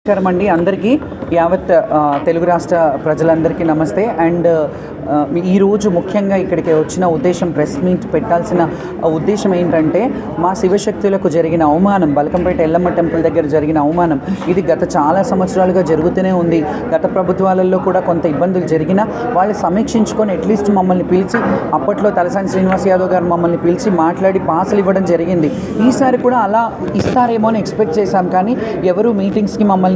నమస్కారం అండి అందరికీ యావత్ తెలుగు రాష్ట్ర ప్రజలందరికీ నమస్తే. అండ్ ఈరోజు ముఖ్యంగా ఇక్కడికి వచ్చిన ఉద్దేశం, ప్రెస్ మీట్ పెట్టాల్సిన ఉద్దేశం ఏంటంటే, మా శివశక్తులకు జరిగిన అవమానం, బల్కంపేట ఎల్లమ్మ టెంపుల్ దగ్గర జరిగిన అవమానం ఇది గత చాలా సంవత్సరాలుగా జరుగుతూనే ఉంది. గత ప్రభుత్వాలలో కూడా కొంత ఇబ్బందులు జరిగినా వాళ్ళు సమీక్షించుకొని అట్లీస్ట్ మమ్మల్ని పిలిచి, అప్పట్లో తలసాని శ్రీనివాస్ యాదవ్ గారు మమ్మల్ని పిలిచి మాట్లాడి పాసులు ఇవ్వడం జరిగింది. ఈసారి కూడా అలా ఇస్తారేమో అని ఎక్స్పెక్ట్ చేశాం, కానీ ఎవరు మీటింగ్స్కి మమ్మల్ని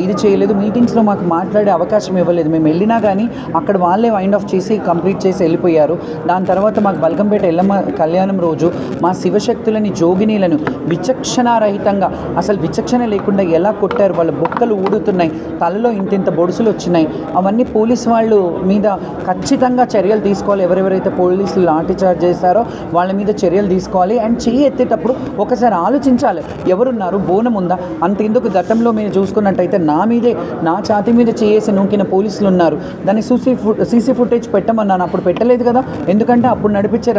ఇది చేయలేదు. మీటింగ్స్లో మాకు మాట్లాడే అవకాశం ఇవ్వలేదు. మేము వెళ్ళినా కానీ అక్కడ వాళ్ళే వైండ్ ఆఫ్ చేసి కంప్లీట్ చేసి వెళ్ళిపోయారు. దాని తర్వాత మాకు బల్కంపేట ఎల్లమ్మ కళ్యాణం రోజు మా శివశక్తులని, జోగినీలను విచక్షణారహితంగా, అసలు విచక్షణ లేకుండా ఎలా కొట్టారు. వాళ్ళ బొక్కలు ఊడుతున్నాయి, తలలో ఇంతింత బొడుసులు వచ్చినాయి. అవన్నీ పోలీసు వాళ్ళు మీద ఖచ్చితంగా చర్యలు తీసుకోవాలి. ఎవరెవరైతే పోలీసులు లాఠీ చార్జ్ చేస్తారో వాళ్ళ మీద చర్యలు తీసుకోవాలి. అండ్ చెయ్యి ఎత్తేటప్పుడు ఒకసారి ఆలోచించాలి, ఎవరున్నారు, బోనం ఉందా. అంతెందుకు, గతంలో మీరు చూసుకున్నట్టయితే నా మీదే, నా ఛాతీ మీద చేసి నూకిన పోలీసులు ఉన్నారు. దాన్ని సీసీ ఫుటేజ్ పెట్టమన్నాను, అప్పుడు పెట్టలేదు కదా, ఎందుకంటే అప్పుడు నడిపించే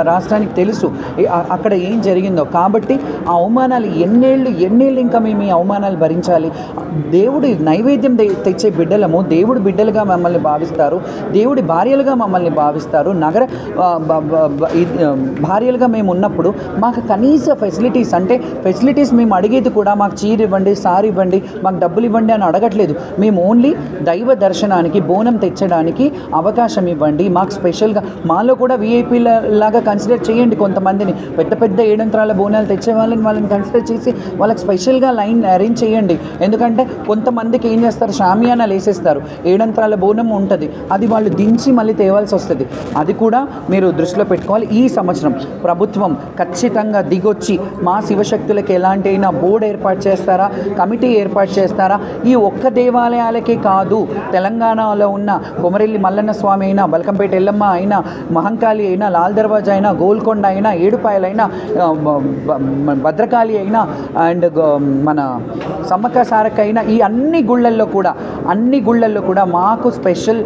రాష్ట్రానికి తెలుసు అక్కడ ఏం జరిగిందో. కాబట్టి ఆ అవమానాలు ఎన్నేళ్ళు ఇంకా మేము ఈ అవమానాలు భరించాలి. దేవుడి నైవేద్యం తెచ్చే బిడ్డలము, దేవుడి బిడ్డలుగా మమ్మల్ని భావిస్తారు, దేవుడి భార్యలుగా మమ్మల్ని భావిస్తారు. నగర భార్యలుగా మేము ఉన్నప్పుడు మాకు కనీస ఫెసిలిటీస్, అంటే ఫెసిలిటీస్ మేము అడిగేది కూడా మాకు చీర ఇవ్వండి, సారీ ఇవ్వండి, మాకు డబ్బులు ఇవ్వండి అని అడగట్లేదు. మేము ఓన్లీ దైవ దర్శనానికి, బోనం తెచ్చడానికి అవకాశం ఇవ్వండి. మాకు స్పెషల్గా మాలో కూడా వీఐపీల లాగా కన్సిడర్ చేయండి. కొంతమందిని పెద్ద పెద్ద ఏడంత్రాల బోనాలు తెచ్చే వాళ్ళని కన్సిడర్ చేసి వాళ్ళకి స్పెషల్గా లైన్ అరేంజ్ చేయండి. ఎందుకంటే కొంతమందికి ఏం చేస్తారు, షామియానాలు వేసేస్తారు, ఏడంత్రాల బోనం ఉంటుంది, అది వాళ్ళు దించి మళ్ళీ తేవాల్సి వస్తుంది. అది కూడా మీరు దృష్టిలో పెట్టుకోవాలి. ఈ సంవత్సరం ప్రభుత్వం ఖచ్చితంగా దిగొచ్చి మా శివశక్తులకు ఎలాంటి అయినా బోర్డు ఏర్పాటు చేస్తారా, కమిటీ ఏర్పాటు చేస్తారా. ఈ ఒక్క దేవాలయాలకే కాదు, తెలంగాణలో ఉన్న కొమరెల్లి మల్లన్న స్వామి అయినా, బల్కంపేట ఎల్లమ్మ అయినా, మహంకాళి అయినా, లాల్ దర్వాజా అయినా, గోల్కొండ అయినా, ఏడుపాయలైనా, భద్రకాళి అయినా, అండ్ మన సమ్మక్క సారక్క అయినా, ఈ అన్ని గుళ్ళల్లో కూడా మాకు స్పెషల్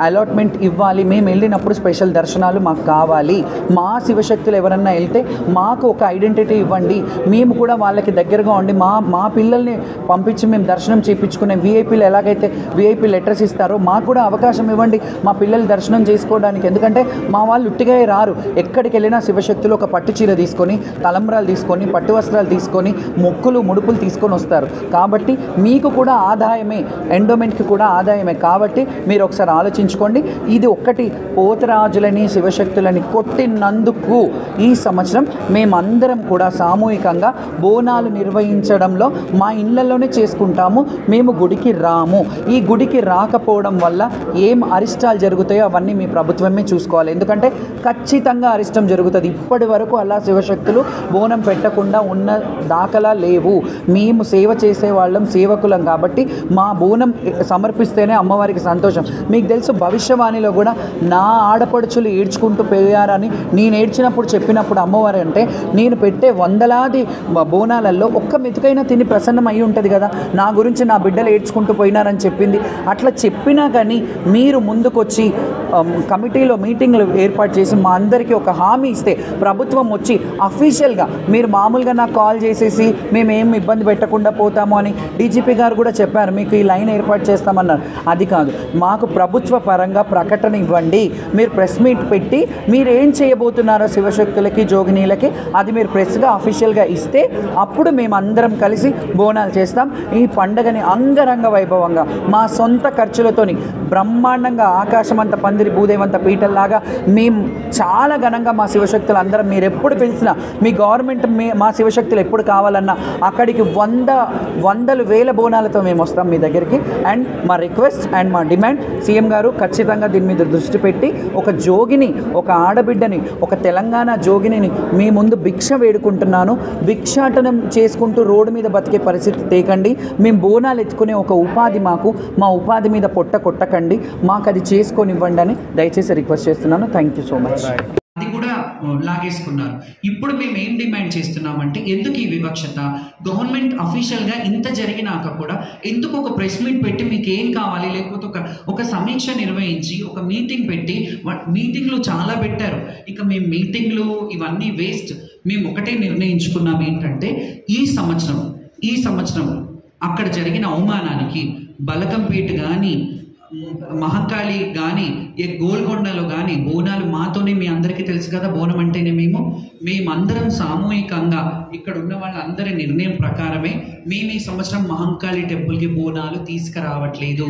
అలాట్మెంట్ ఇవ్వాలి. మేము వెళ్ళినప్పుడు స్పెషల్ దర్శనాలు మాకు కావాలి. మా శివశక్తులు ఎవరన్నా వెళ్తే మాకు ఒక ఐడెంటిటీ ఇవ్వండి. మేము కూడా వాళ్ళకి దగ్గరగా ఉండి మా పిల్లల్ని పంపించి మేము దర్శనం చేయించుకునే వీఐపీలు ఎలాగైతే వీఐపీ లెటర్స్ ఇస్తారో మాకు కూడా అవకాశం ఇవ్వండి మా పిల్లలు దర్శనం చేసుకోవడానికి. ఎందుకంటే మా వాళ్ళు ఉట్టిగా రారు. ఎక్కడికి వెళ్ళినా శివశక్తులు ఒక పట్టు చీర తీసుకొని, తలంబ్రాలు తీసుకొని, పట్టు వస్త్రాలు తీసుకొని, మొక్కులు ముడుపులు తీసుకొని వస్తారు. కాబట్టి మీకు కూడా ఆదాయమే, ఎండోమెంట్కి కూడా ఆదాయమే. కాబట్టి మీరు ఒకసారి ఆలోచించుకోండి. ఇది ఒక్కటి, పోతరాజులని, శివశక్తులని కొట్టినందుకు ఈ సంవత్సరం మేమందరం కూడా సామూహికంగా బోనాలు నిర్వహించడంలో మా ఇళ్లలోనే చేసుకుంటాము. మేము గుడికి రాము. ఈ గుడికి రాకపోవడం వల్ల ఏం అరిష్టాలు జరుగుతాయో అవన్నీ మీ ప్రభుత్వమే చూసుకోవాలి. ఎందుకంటే ఖచ్చితంగా అరిష్టం జరుగుతుంది. ఇప్పటి వరకు అలా శివశక్తులు బోనం పెట్టకుండా ఉన్న దాఖలా లేవు. మేము సేవ చేసేవాళ్ళం, సేవకులం. కాబట్టి మా బోనం సమర్పిస్తేనే అమ్మవారికి సంతోషం. మీకు తెలుసు, భవిష్యవాణిలో కూడా నా ఆడపడుచులు ఏడ్చుకుంటూ పోయారని నేను ఏడ్చినప్పుడు చెప్పినప్పుడు అమ్మవారు అంటే, నేను పెట్టే వందలాది బోనాలలో ఒక్క మెతుకైనా తిని ప్రసన్నం అయి ఉంటుంది కదా, నా గురించి నా బిడ్డలు ఏడ్చుకుంటూ పోయినారని చెప్పింది. అట్లా చెప్పినా కానీ మీరు ముందుకొచ్చి కమిటీలో మీటింగ్లు ఏర్పాటు చేసి మా అందరికీ ఒక హామీ ఇస్తే, ప్రభుత్వం వచ్చి అఫీషియల్గా, మీరు మామూలుగా నాకు కాల్ చేసేసి మేమేం ఇబ్బంది పెట్టకుండా పోతాము అని డీజీపీ గారు కూడా చెప్పారు, మీకు ఈ లైన్ ఏర్పాటు చేస్తామన్నారు. అది కాదు, మాకు ప్రభుత్వ పరంగా ప్రకటన ఇవ్వండి. మీరు ప్రెస్ మీట్ పెట్టి మీరు ఏం చేయబోతున్నారో శివశక్తులకి, జోగినీలకి, అది మీరు ప్రెస్గా అఫీషియల్గా ఇస్తే అప్పుడు మేమందరం కలిసి బోనాలు చేస్తాం. ఈ పండుగని అంగరంగ వైభవంగా మా సొంత ఖర్చులతోని బ్రహ్మాండంగా ఆకాశమంత పందిరి, భూదేవంత పీటల్లాగా మేము చాలా ఘనంగా మా శివశక్తులు అందరం, మీరు ఎప్పుడు పిలిచినా, మీ గవర్నమెంట్ మా శివశక్తులు ఎప్పుడు కావాలన్నా అక్కడికి వందలు వేల బోనాలతో మేము వస్తాం మీ దగ్గరికి. అండ్ మా రిక్వెస్ట్ అండ్ మా డిమాండ్, సీఎం గారు ఖచ్చితంగా దీని మీద దృష్టి పెట్టి ఒక జోగిని, ఒక ఆడబిడ్డని, ఒక తెలంగాణ జోగిని మీ ముందు భిక్ష వేడుకుంటున్నాను. భిక్షాటనం చేసుకుంటూ రోడ్డు మీద బతికే పరిస్థితి తేకండి. మేము బోనాలు ఎత్తుకునే ఒక ఉపాధి మాకు, మా ఉపాధి మీద పొట్ట కొట్టకండి, మాకు అది చేసుకొనివ్వండి అని దయచేసి రిక్వెస్ట్ చేస్తున్నాను. Thank you so much. అది కూడా లాగేసుకున్నారు. ఇప్పుడు మేము ఏం డిమాండ్ చేస్తున్నామంటే, ఎందుకు ఈ వివక్షత? గవర్నమెంట్ అఫీషియల్గా ఇంత జరిగినాక కూడా ఎందుకు ఒక ప్రెస్ మీట్ పెట్టి మీకు ఏం కావాలి, లేకపోతే ఒక సమీక్ష నిర్వహించి ఒక మీటింగ్ పెట్టి, మీటింగ్లు చాలా పెట్టారు, ఇక మేము మీటింగ్లు ఇవన్నీ వేస్ట్. మేము ఒకటే నిర్ణయించుకున్నాం ఏంటంటే, ఈ సంవత్సరం అక్కడ జరిగిన అవమానానికి బలకంపేట కానీ మహంకాళి కానీ గోల్కొండలో కానీ బోనాలు మాతోనే మీ అందరికీ తెలుసు కదా. బోనం అంటేనే మేమందరం సామూహికంగా ఇక్కడ ఉన్న వాళ్ళందరి నిర్ణయం ప్రకారమే మేము ఈ సంవత్సరం మహంకాళి టెంపుల్కి బోనాలు తీసుకురావట్లేదు.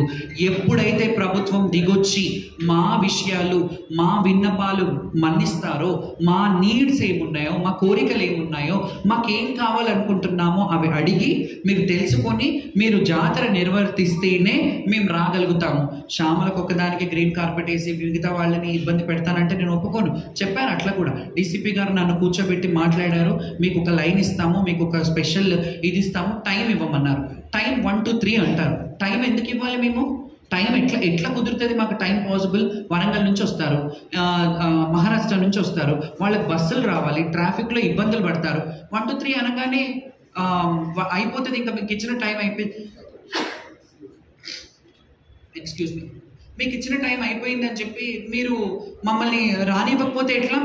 ఎప్పుడైతే ప్రభుత్వం దిగొచ్చి మా విషయాలు మా విన్నపాలు మన్నిస్తారో, మా నీడ్స్ ఏమున్నాయో, మా కోరికలు ఏమున్నాయో, మాకేం కావాలనుకుంటున్నామో అవి అడిగి మీరు తెలుసుకొని మీరు జాతర నిర్వర్తిస్తేనే మేము రాగలుగుతాము. శ్యామలకు ఒకదానికి గ్రీన్ కార్పెట్ వేసి మిగతా వాళ్ళని ఇబ్బంది పెడతానంటే నేను ఒప్పుకోను. చెప్పాను అట్లా కూడా. డీసీపీ గారు నన్ను కూర్చోబెట్టి మాట్లాడారు, మీకు ఒక లైన్ ఇస్తాము, మీకు ఒక స్పెషల్ ఇది ఇస్తాము, టైం ఇవ్వమన్నారు. టైం 1 to 3 అంటారు. టైం ఎందుకు ఇవ్వాలి మేము? టైం ఎట్లా కుదురుతుంది మాకు? Time possible. వరంగల్ నుంచి వస్తారు, మహారాష్ట్ర నుంచి వస్తారు, వాళ్ళకి బస్సులు రావాలి, ట్రాఫిక్లో ఇబ్బందులు పడతారు. 1 to 3 అనగానే అయిపోతుంది, ఇంకా మీకు ఇచ్చిన టైం అయిపోయింది. ఎక్స్క్యూజ్ మీ, మీకు ఇచ్చిన టైం అయిపోయిందని చెప్పి మీరు మమ్మల్ని రానివ్వకపోతే ఎట్లా?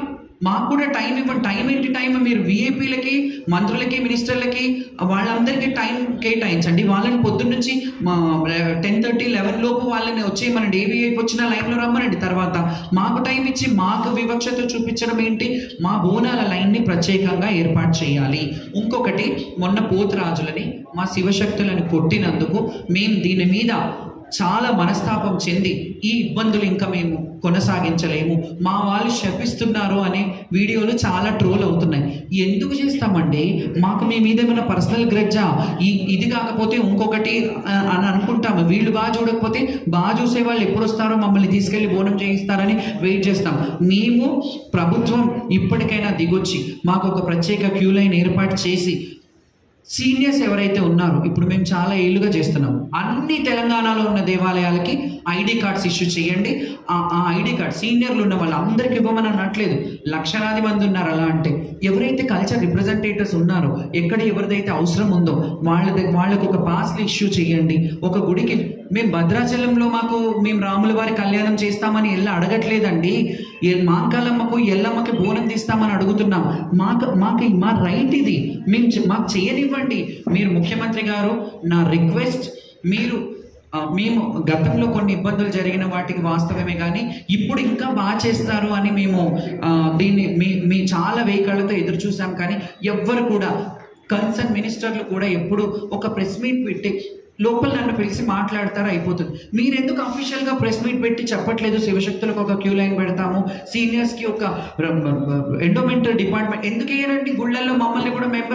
మాకు కూడా టైం ఇవ్వండి. టైం ఏంటి టైం? మీరు విఐపీలకి, మంత్రులకి, మినిస్టర్లకి వాళ్ళందరికీ టైం కేటాయించండి. వాళ్ళని పొద్దున్న నుంచి 10:30, 11 లోపు వాళ్ళని వచ్చి మన డేవీఐకి వచ్చిన లైన్లో రమ్మనండి. తర్వాత మాకు టైం ఇచ్చి మాకు వివక్షత చూపించడం ఏంటి? మా బోనాల లైన్ని ప్రత్యేకంగా ఏర్పాటు చేయాలి. ఇంకొకటి, మొన్న పోతురాజులని మా శివశక్తులను కొట్టినందుకు మేము దీని మీద చాలా మనస్తాపం చెంది ఈ ఇబ్బందులు ఇంకా మేము కొనసాగించలేము, మా వాళ్ళు శపిస్తున్నారు అనే వీడియోలు చాలా ట్రోల్ అవుతున్నాయి. ఎందుకు చేస్తామండి? మాకు మీ మీద ఏమైనా పర్సనల్ గ్రెడ్జా? ఇది కాకపోతే ఇంకొకటి అని అనుకుంటాము. వీళ్ళు బాగా చూడకపోతే బాగా చూసే వాళ్ళు ఎప్పుడు వస్తారో మమ్మల్ని తీసుకెళ్ళి బోనం చేయిస్తారని వెయిట్ చేస్తాం. మేము ప్రభుత్వం ఇప్పటికైనా దిగొచ్చి మాకు ఒక ప్రత్యేక క్యూ లైన్ ఏర్పాటు చేసి, సీనియర్స్ ఎవరైతే ఉన్నారో, ఇప్పుడు మేము చాలా ఏళ్ళుగా చేస్తున్నాము, అన్ని తెలంగాణలో ఉన్న దేవాలయాలకి ఐడి కార్డ్స్ ఇష్యూ చేయండి. ఆ ఐడి కార్డ్ సీనియర్లు ఉన్న వాళ్ళందరికీ ఇవ్వమని అనట్లేదు. లక్షలాది మంది ఉన్నారు. అలా అంటే ఎవరైతే కల్చర్ రిప్రజెంటేటివ్స్ ఉన్నారో, ఎక్కడ ఎవరిదైతే అవసరం ఉందో వాళ్ళకు ఒక పాస్లు ఇష్యూ చేయండి. ఒక గుడికి మేము భద్రాచలంలో మేము రాముల వారి కళ్యాణం చేస్తామని అడగట్లేదండి. మాంకాలమ్మకు ఎల్లమ్మకి బోనం తీస్తామని అడుగుతున్నాం. మా రైట్ ఇది. మాకు చేయనివ్వండి. మీరు ముఖ్యమంత్రి గారు, నా రిక్వెస్ట్, మేము గతంలో కొన్ని ఇబ్బందులు జరిగిన వాటికి వాస్తవమే, కానీ ఇప్పుడు ఇంకా బాగా చేస్తారు అని మేము దీన్ని మీ చాలా వేయికళ్ళతో ఎదురు చూసాం. కానీ ఎవ్వరు కూడా, కన్సర్న్ మినిస్టర్లు కూడా ఎప్పుడు ఒక ప్రెస్ మీట్ పెట్టి లోపల నన్ను పిలిచి మాట్లాడతారు, అయిపోతుంది. మీరెందుకు అఫీషియల్గా ప్రెస్ మీట్ పెట్టి చెప్పట్లేదు? శివశక్తులకు ఒక క్యూ లైన్ పెడతాము, సీనియర్స్కి ఒక ఎండోమెంటల్ డిపార్ట్మెంట్ ఎందుకు వేయరండి? గుళ్ళల్లో మమ్మల్ని కూడా మెంబర్